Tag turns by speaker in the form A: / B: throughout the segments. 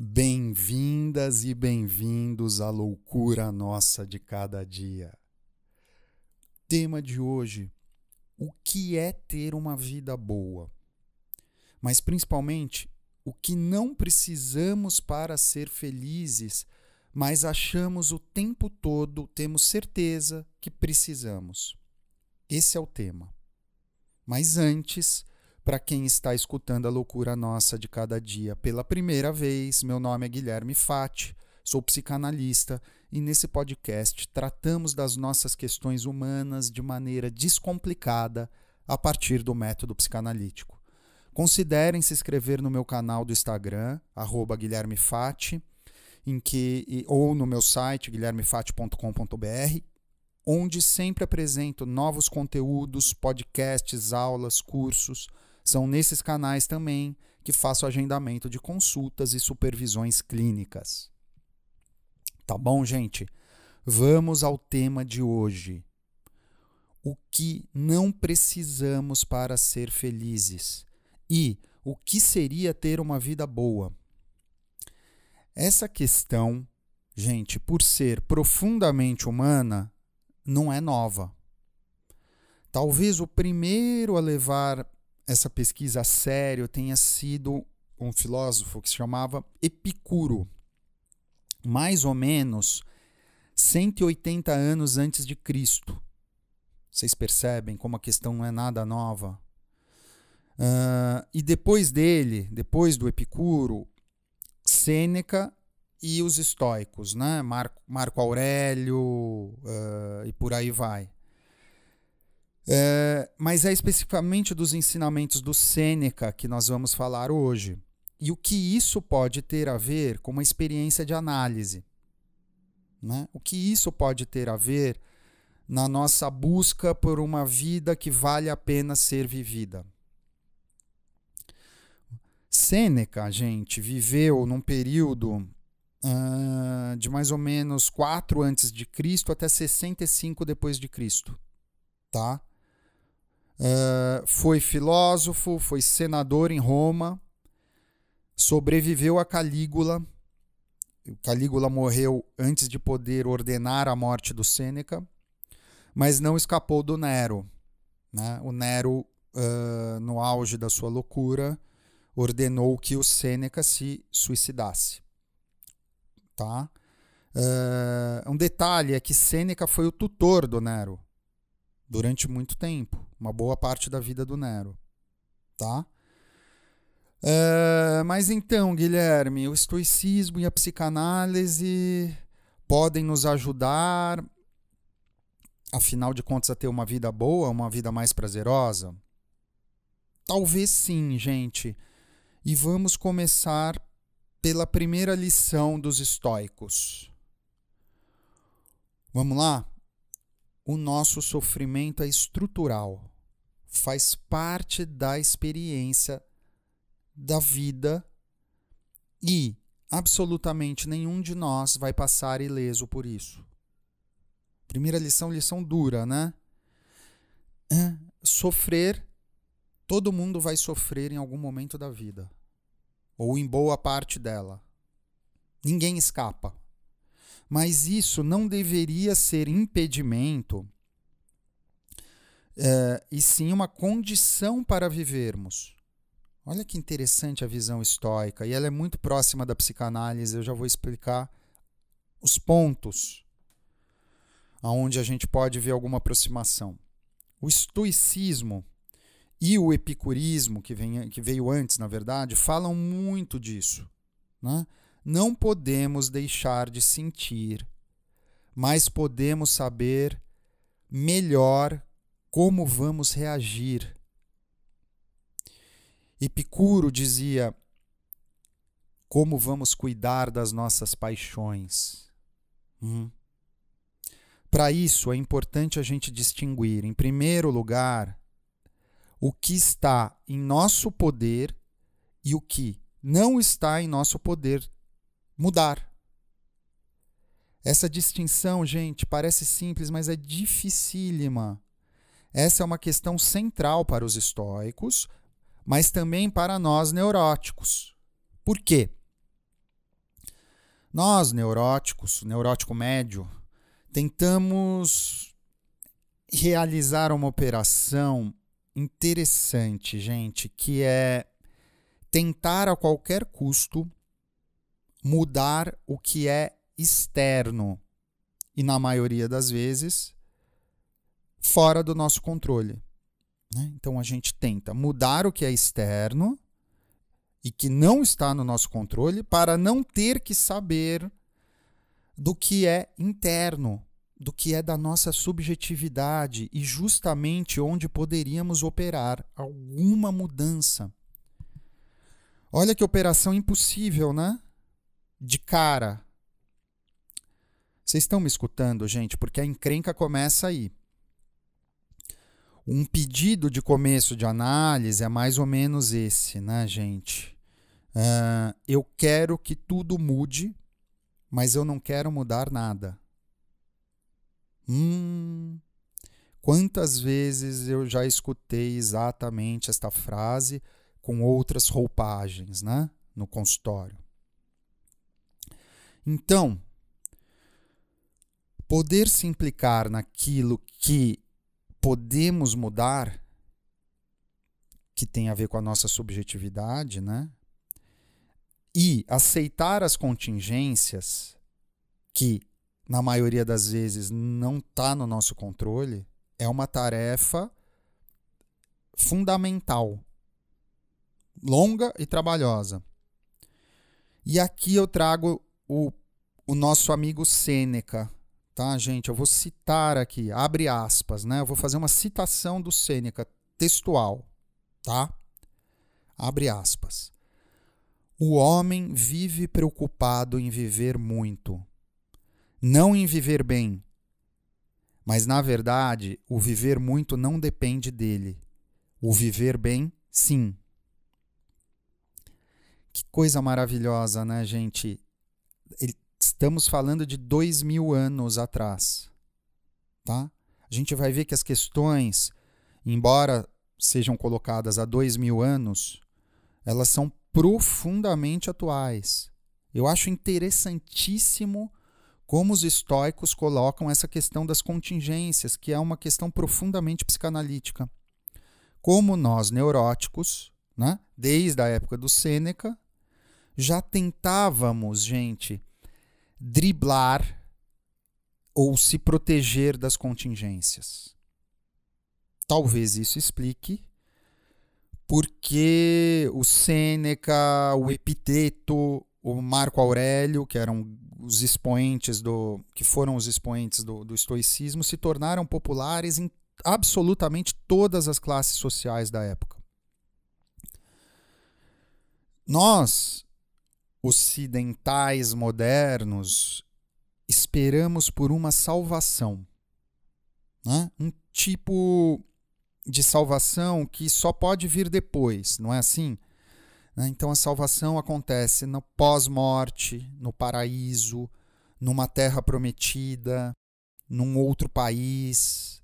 A: Bem-vindas e bem-vindos à loucura nossa de cada dia. Tema de hoje: o que é ter uma vida boa? Mas principalmente, o que não precisamos para ser felizes, mas achamos o tempo todo, temos certeza que precisamos. Esse é o tema. Mas antes, para quem está escutando a loucura nossa de cada dia pela primeira vez, meu nome é Guilherme Fati, sou psicanalista e nesse podcast tratamos das nossas questões humanas de maneira descomplicada a partir do método psicanalítico. Considerem se inscrever no meu canal do Instagram, @GuilhermeFati, ou no meu site, guilhermefati.com.br, onde sempre apresento novos conteúdos, podcasts, aulas, cursos. São nesses canais também que faço agendamento de consultas e supervisões clínicas. Tá bom, gente? Vamos ao tema de hoje. O que não precisamos para ser felizes? E o que seria ter uma vida boa? Essa questão, gente, por ser profundamente humana, não é nova. Talvez o primeiro a levar essa pesquisa a sério tenha sido um filósofo que se chamava Epicuro, mais ou menos 180 anos antes de Cristo. Vocês percebem como a questão não é nada nova? E depois dele, depois do Epicuro, Sêneca e os estoicos, né? Marco Aurélio e por aí vai. Mas é especificamente dos ensinamentos do Sêneca que nós vamos falar hoje. E o que isso pode ter a ver com uma experiência de análise, né? O que isso pode ter a ver na nossa busca por uma vida que vale a pena ser vivida. Sêneca, gente, viveu num período de mais ou menos 4 antes de Cristo até 65 depois de Cristo, tá? Foi filósofo, foi senador em Roma, sobreviveu a Calígula. Calígula morreu antes de poder ordenar a morte do Sêneca, mas não escapou do Nero, né? O Nero, no auge da sua loucura, ordenou que o Sêneca se suicidasse. Tá? Um detalhe é que Sêneca foi o tutor do Nero durante muito tempo, uma boa parte da vida do Nero. Tá? Mas então, Guilherme, o estoicismo e a psicanálise podem nos ajudar, afinal de contas, a ter uma vida boa, uma vida mais prazerosa? Talvez sim, gente. E vamos começar pela primeira lição dos estoicos. Vamos lá? O nosso sofrimento é estrutural, faz parte da experiência da vida e absolutamente nenhum de nós vai passar ileso por isso. Primeira lição, lição dura, né? Sofrer, todo mundo vai sofrer em algum momento da vida, ou em boa parte dela. Ninguém escapa. Mas isso não deveria ser impedimento, e sim uma condição para vivermos. Olha que interessante a visão estoica, e ela é muito próxima da psicanálise. Eu já vou explicar os pontos onde a gente pode ver alguma aproximação. O estoicismo e o epicurismo, que veio antes, na verdade, falam muito disso, né? Não podemos deixar de sentir, mas podemos saber melhor como vamos reagir. Epicuro dizia: como vamos cuidar das nossas paixões? Para isso, é importante a gente distinguir, em primeiro lugar, o que está em nosso poder e o que não está em nosso poder mudar. Essa distinção, gente, parece simples, mas é dificílima. Essa é uma questão central para os estoicos, mas também para nós neuróticos. Por quê? Nós, neuróticos, neurótico médio, tentamos realizar uma operação interessante, gente, que é tentar a qualquer custo mudar o que é externo e, na maioria das vezes, fora do nosso controle, né? Então, a gente tenta mudar o que é externo e que não está no nosso controle para não ter que saber do que é interno, do que é da nossa subjetividade e justamente onde poderíamos operar alguma mudança. Olha que operação impossível, né? De cara. Vocês estão me escutando, gente? Porque a encrenca começa aí. Um pedido de começo de análise é mais ou menos esse, né, gente? Eu quero que tudo mude, mas eu não quero mudar nada. Quantas vezes eu já escutei exatamente esta frase com outras roupagens, né, no consultório. Então, poder se implicar naquilo que podemos mudar, que tem a ver com a nossa subjetividade, né? E aceitar as contingências, que na maioria das vezes não está no nosso controle, é uma tarefa fundamental, longa e trabalhosa. E aqui eu trago o nosso amigo Sêneca, tá, gente? Eu vou citar aqui, abre aspas, né? Eu vou fazer uma citação do Sêneca textual, tá? Abre aspas. O homem vive preocupado em viver muito, não em viver bem. Mas, na verdade, o viver muito não depende dele. O viver bem, sim. Que coisa maravilhosa, né, gente? Estamos falando de 2000 anos atrás, tá? A gente vai ver que as questões, embora sejam colocadas há 2000 anos, elas são profundamente atuais. Eu acho interessantíssimo como os estoicos colocam essa questão das contingências, que é uma questão profundamente psicanalítica. Como nós, neuróticos, né, desde a época do Sêneca, já tentávamos, gente, driblar ou se proteger das contingências. Talvez isso explique porque o Sêneca, o Epiteto, o Marco Aurélio, que eram os expoentes que foram os expoentes do estoicismo, se tornaram populares em absolutamente todas as classes sociais da época. Nós, ocidentais modernos, esperamos por uma salvação, né? Um tipo de salvação que só pode vir depois, não é assim? Então a salvação acontece no pós-morte, no paraíso, numa terra prometida, num outro país,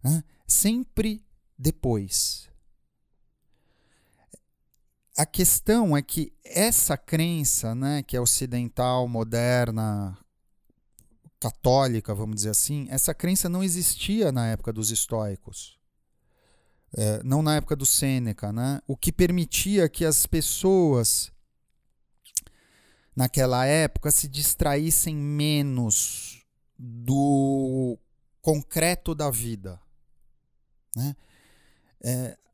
A: né? Sempre depois. A questão é que essa crença, né, que é ocidental, moderna, católica, vamos dizer assim, essa crença não existia na época dos estoicos. Não na época do Sêneca, né? O que permitia que as pessoas naquela época se distraíssem menos do concreto da vida, né?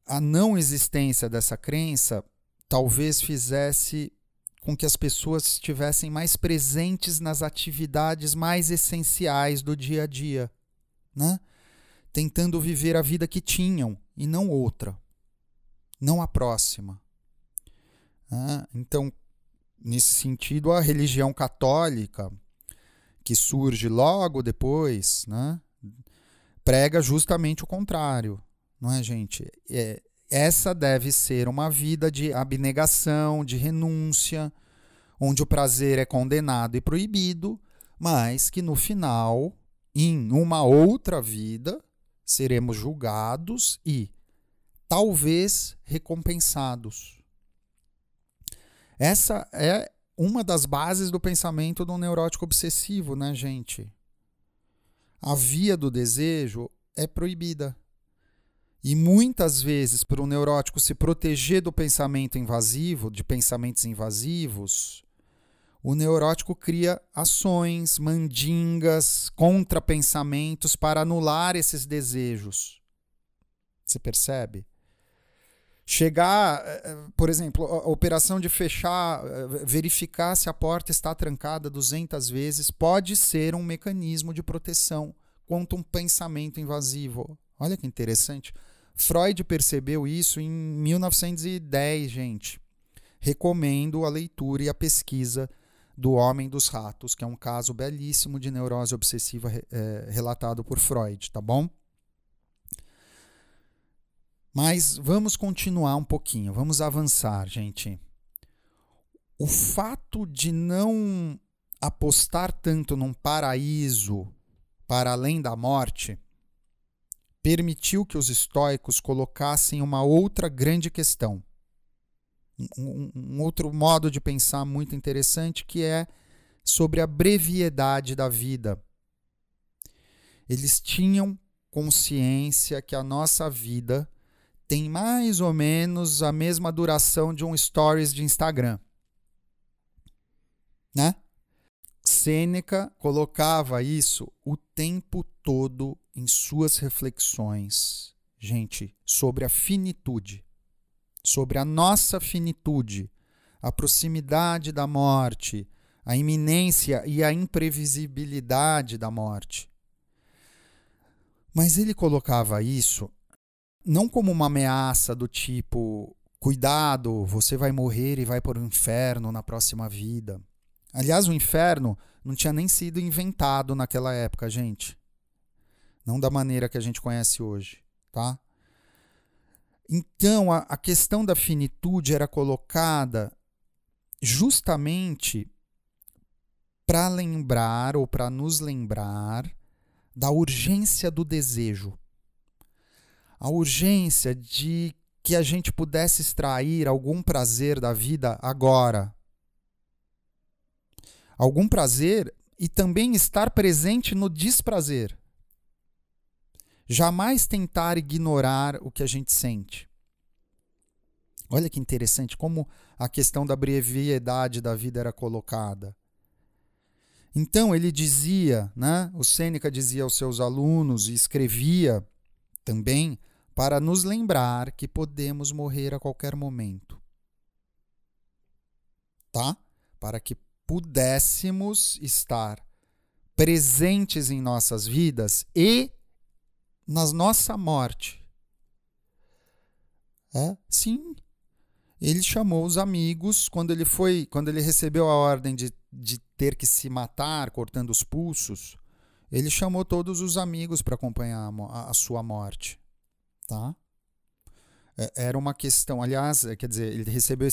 A: A não existência dessa crença talvez fizesse com que as pessoas estivessem mais presentes nas atividades mais essenciais do dia a dia, né? Tentando viver a vida que tinham e não outra, não a próxima. Então, nesse sentido, a religião católica, que surge logo depois, né, prega justamente o contrário, não é, gente? Essa deve ser uma vida de abnegação, de renúncia, onde o prazer é condenado e proibido, mas que no final, em uma outra vida, seremos julgados e talvez recompensados. Essa é uma das bases do pensamento do neurótico obsessivo, né, gente? A via do desejo é proibida. E muitas vezes, para o neurótico se proteger do pensamento invasivo, de pensamentos invasivos, o neurótico cria ações, mandingas, contrapensamentos para anular esses desejos. Você percebe? Chegar, por exemplo, a operação de fechar, verificar se a porta está trancada 200 vezes, pode ser um mecanismo de proteção contra um pensamento invasivo. Olha que interessante. Freud percebeu isso em 1910, gente. Recomendo a leitura e a pesquisa do Homem dos Ratos, que é um caso belíssimo de neurose obsessiva relatado por Freud, tá bom? Mas vamos continuar um pouquinho, vamos avançar, gente. O fato de não apostar tanto num paraíso para além da morte permitiu que os estoicos colocassem uma outra grande questão. Um outro modo de pensar muito interessante, que é sobre a brevidade da vida. Eles tinham consciência que a nossa vida tem mais ou menos a mesma duração de um stories de Instagram, né? Sêneca colocava isso o tempo todo em suas reflexões, gente, sobre a finitude, sobre a nossa finitude, a proximidade da morte, a iminência e a imprevisibilidade da morte. Mas ele colocava isso não como uma ameaça do tipo, cuidado, você vai morrer e vai para o inferno na próxima vida. Aliás, o inferno não tinha nem sido inventado naquela época, gente. Não da maneira que a gente conhece hoje, tá? Então, a questão da finitude era colocada justamente para lembrar ou para nos lembrar da urgência do desejo. A urgência de que a gente pudesse extrair algum prazer da vida agora. Algum prazer e também estar presente no desprazer. Jamais tentar ignorar o que a gente sente. Olha que interessante como a questão da brevidade da vida era colocada. Então ele dizia, né, o Sêneca dizia aos seus alunos e escrevia também para nos lembrar que podemos morrer a qualquer momento. Tá? Para que pudéssemos estar presentes em nossas vidas e na nossa morte. Sim. Ele chamou os amigos quando ele recebeu a ordem de ter que se matar, cortando os pulsos. Ele chamou todos os amigos para acompanhar a sua morte, tá? Era uma questão, aliás, quer dizer, ele recebeu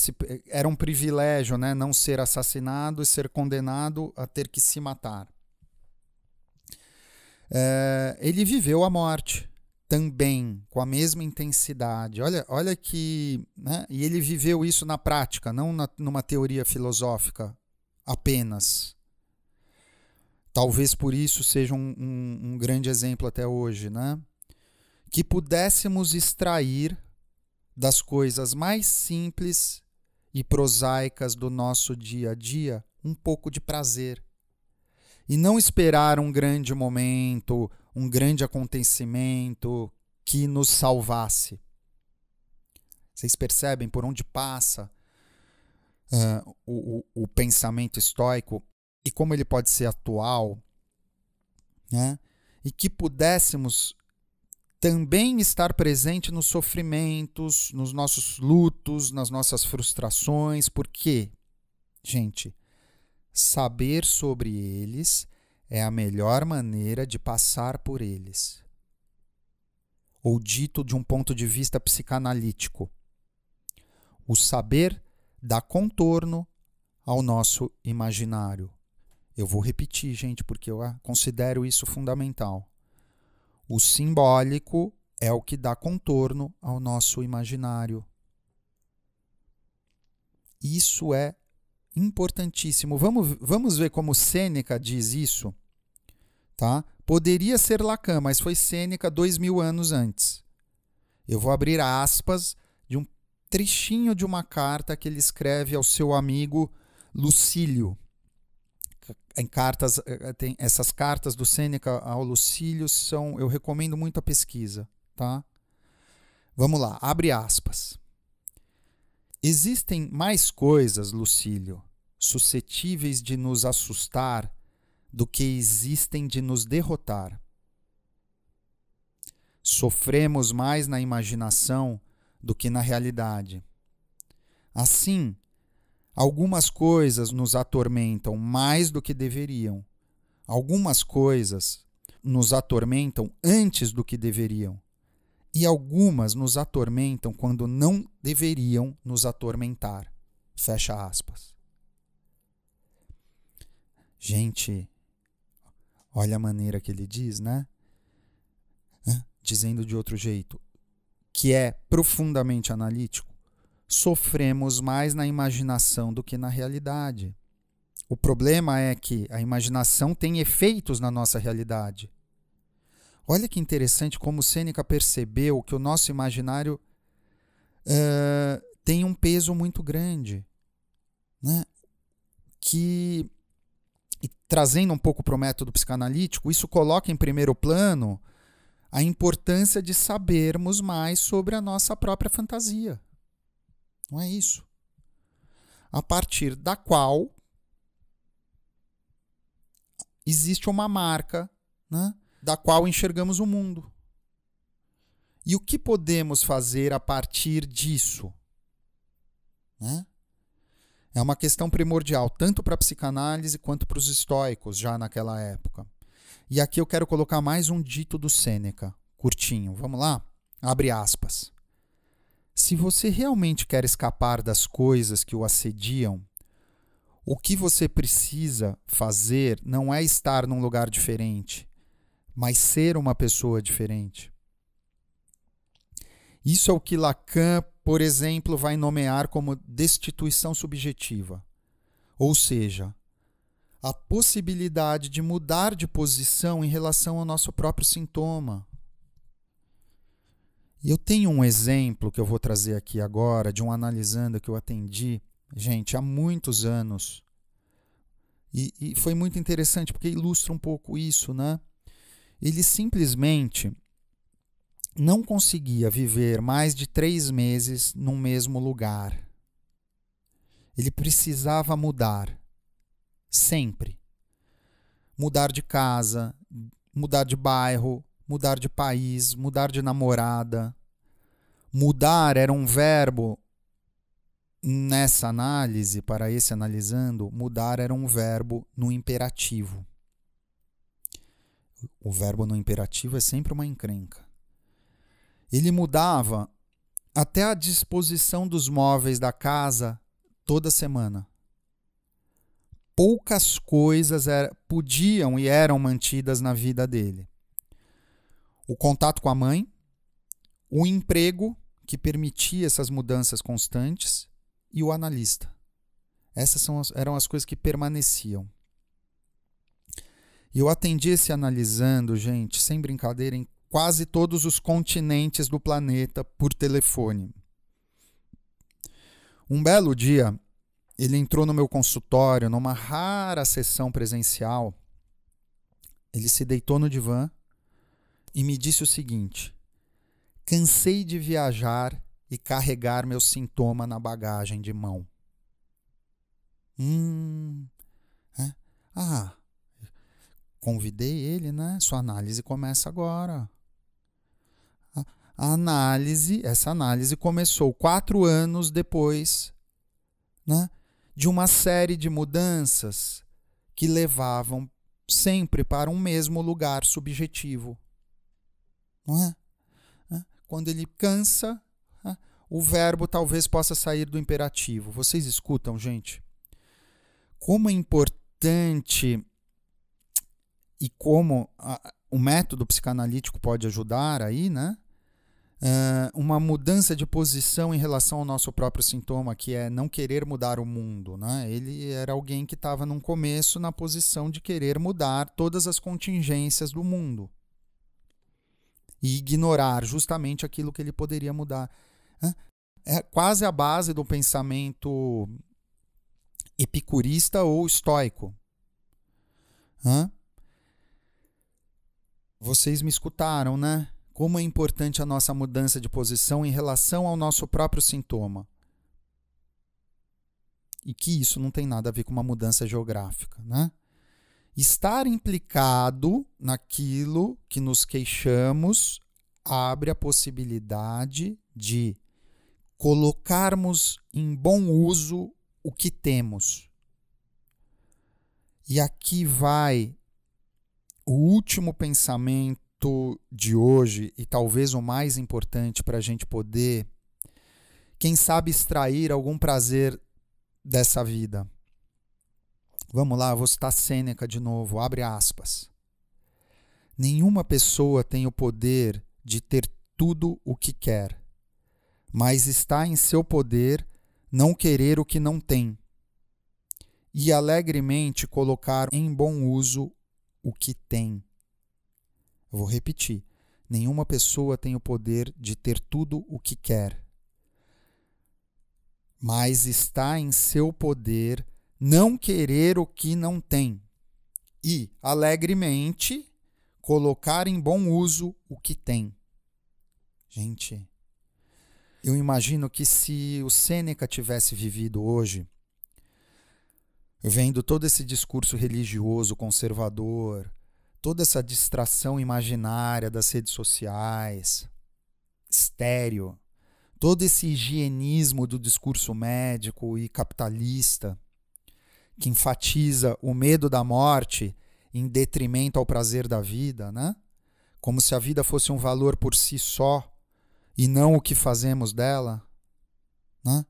A: era um privilégio, né, não ser assassinado e ser condenado a ter que se matar. Ele viveu a morte também com a mesma intensidade. Olha que, né? E ele viveu isso na prática, não numa teoria filosófica apenas. Talvez por isso seja um grande exemplo até hoje, né? Que pudéssemos extrair das coisas mais simples e prosaicas do nosso dia a dia um pouco de prazer. E não esperar um grande momento, um grande acontecimento que nos salvasse. Vocês percebem por onde passa o pensamento estoico e como ele pode ser atual, né? E que pudéssemos também estar presente nos sofrimentos, nos nossos lutos, nas nossas frustrações. Por quê? Gente, saber sobre eles é a melhor maneira de passar por eles. Ou dito de um ponto de vista psicanalítico, o saber dá contorno ao nosso imaginário. Eu vou repetir, gente, porque eu considero isso fundamental. O simbólico é o que dá contorno ao nosso imaginário. Isso é Importantíssimo. Vamos ver como Sêneca diz isso, tá? Poderia ser Lacan, mas foi Sêneca 2000 anos antes. Eu vou abrir aspas de um trechinho de uma carta que ele escreve ao seu amigo Lucílio. Essas cartas do Sêneca ao Lucílio eu recomendo muito a pesquisa, tá? Vamos lá, abre aspas. Existem mais coisas, Lucílio, suscetíveis de nos assustar do que existem de nos derrotar. Sofremos mais na imaginação do que na realidade. Assim, algumas coisas nos atormentam mais do que deveriam. Algumas coisas nos atormentam antes do que deveriam. E algumas nos atormentam quando não deveriam nos atormentar. Fecha aspas. Gente, olha a maneira que ele diz, né? Dizendo de outro jeito, que é profundamente analítico. Sofremos mais na imaginação do que na realidade. O problema é que a imaginação tem efeitos na nossa realidade. Olha que interessante como Sêneca percebeu que o nosso imaginário tem um peso muito grande, né? E trazendo um pouco para o método psicanalítico, isso coloca em primeiro plano a importância de sabermos mais sobre a nossa própria fantasia. Não é isso? A partir da qual existe uma marca, né, da qual enxergamos o mundo. E o que podemos fazer a partir disso? Né? É uma questão primordial, tanto para a psicanálise quanto para os estoicos, já naquela época. E aqui eu quero colocar mais um dito do Sêneca, curtinho. Vamos lá? Abre aspas. Se você realmente quer escapar das coisas que o assediam, o que você precisa fazer não é estar num lugar diferente, mas ser uma pessoa diferente. Isso é o que Lacan, por exemplo, vai nomear como destituição subjetiva. Ou seja, a possibilidade de mudar de posição em relação ao nosso próprio sintoma. E eu tenho um exemplo que eu vou trazer aqui agora de um analisanda que eu atendi, gente, há muitos anos. E foi muito interessante porque ilustra um pouco isso, né? Ele simplesmente não conseguia viver mais de 3 meses no mesmo lugar. Ele precisava mudar. Sempre. Mudar de casa, mudar de bairro, mudar de país, mudar de namorada. Mudar era um verbo nessa análise, para esse analisando, mudar era um verbo no imperativo. O verbo no imperativo é sempre uma encrenca. Ele mudava até a disposição dos móveis da casa toda semana. Poucas coisas podiam e eram mantidas na vida dele. O contato com a mãe, o emprego que permitia essas mudanças constantes e o analista. Essas eram as coisas que permaneciam. E eu atendi esse analisando, gente, sem brincadeira, em quase todos os continentes do planeta por telefone. Um belo dia, ele entrou no meu consultório, numa rara sessão presencial. Ele se deitou no divã e me disse o seguinte: cansei de viajar e carregar meu sintoma na bagagem de mão. Convidei ele, né? Sua análise começa agora. Essa análise começou 4 anos depois, né, de uma série de mudanças que levavam sempre para um mesmo lugar subjetivo. Não é? Quando ele cansa, o verbo talvez possa sair do imperativo. Vocês escutam, gente? Como é importante e como o método psicanalítico pode ajudar aí, né? uma mudança de posição em relação ao nosso próprio sintoma, que é não querer mudar o mundo, né? Ele era alguém que estava num começo na posição de querer mudar todas as contingências do mundo e ignorar justamente aquilo que ele poderia mudar. É quase a base do pensamento epicurista ou estoico. Vocês me escutaram, né? Como é importante a nossa mudança de posição em relação ao nosso próprio sintoma. E que isso não tem nada a ver com uma mudança geográfica, né? Estar implicado naquilo que nos queixamos abre a possibilidade de colocarmos em bom uso o que temos. E aqui vai o último pensamento de hoje e talvez o mais importante para a gente poder, quem sabe, extrair algum prazer dessa vida. Vamos lá, vou citar Sêneca de novo, abre aspas. Nenhuma pessoa tem o poder de ter tudo o que quer, mas está em seu poder não querer o que não tem e alegremente colocar em bom uso o que tem. Eu vou repetir. Nenhuma pessoa tem o poder de ter tudo o que quer, mas está em seu poder não querer o que não tem e alegremente colocar em bom uso o que tem. Gente, eu imagino que se o Sêneca tivesse vivido hoje, vendo todo esse discurso religioso conservador, toda essa distração imaginária das redes sociais, estéreo, todo esse higienismo do discurso médico e capitalista, que enfatiza o medo da morte em detrimento ao prazer da vida, né? Como se a vida fosse um valor por si só e não o que fazemos dela, né?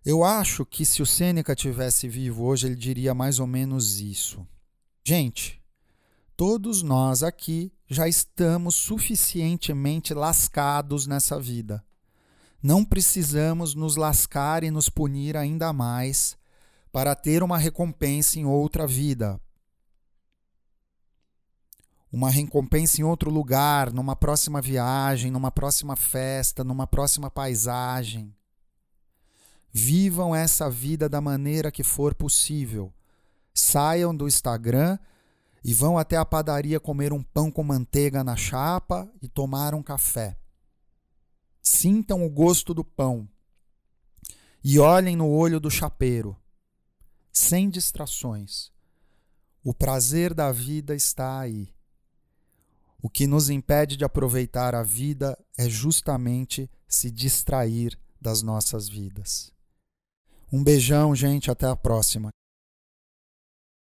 A: Eu acho que se o Sêneca tivesse vivo hoje, ele diria mais ou menos isso. Gente, todos nós aqui já estamos suficientemente lascados nessa vida. Não precisamos nos lascar e nos punir ainda mais para ter uma recompensa em outra vida. Uma recompensa em outro lugar, numa próxima viagem, numa próxima festa, numa próxima paisagem. Vivam essa vida da maneira que for possível. Saiam do Instagram e vão até a padaria comer um pão com manteiga na chapa e tomar um café. Sintam o gosto do pão e olhem no olho do chapeiro, sem distrações. O prazer da vida está aí. O que nos impede de aproveitar a vida é justamente se distrair das nossas vidas. Um beijão, gente, até a próxima.